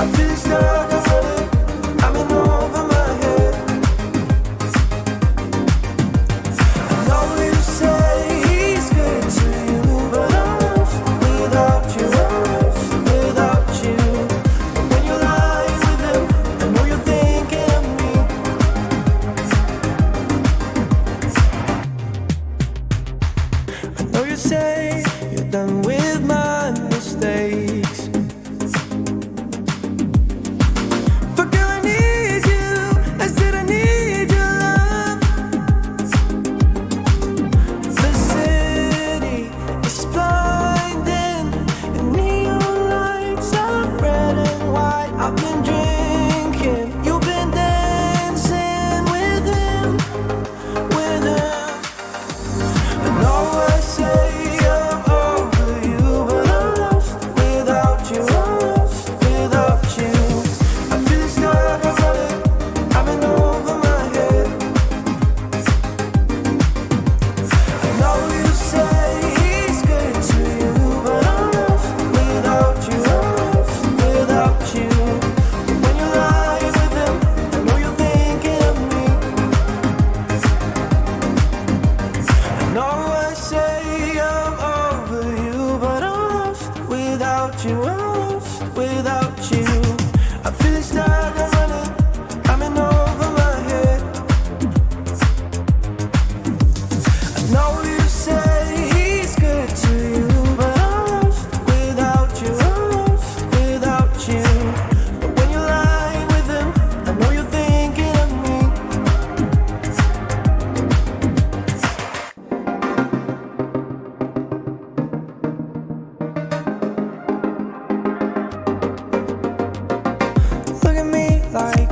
I feel stuck, I'm running, I'm in over my head. I know you say he's good to you, but I'm lost without you, I'm lost without you. But when you're lying with him, I know you're thinking of me. I know you say you're done with my mistakes, but girl, I need you. I said I need your love. The city is blinding, and neon lights are red and white. I've been drinking, you've been dancing with him, with him. I know I say I'm over you, but I'm lost without you, I'm lost without you. I feel stuck, I'm running, I'm in over my head. I know you say he's good to you, but I'm lost without you, I'm lost without you. But when you're lying with him, I know you're thinking of me. I know I say I'm over you, but I'm lost without you, I'm lost without you. I feel stuck, I'm running, I'm in over my head. I know you say he's good to you, but I'm lost without you, I'm lost without you. But when you're lying with him, I know you're thinking of me. Look at me like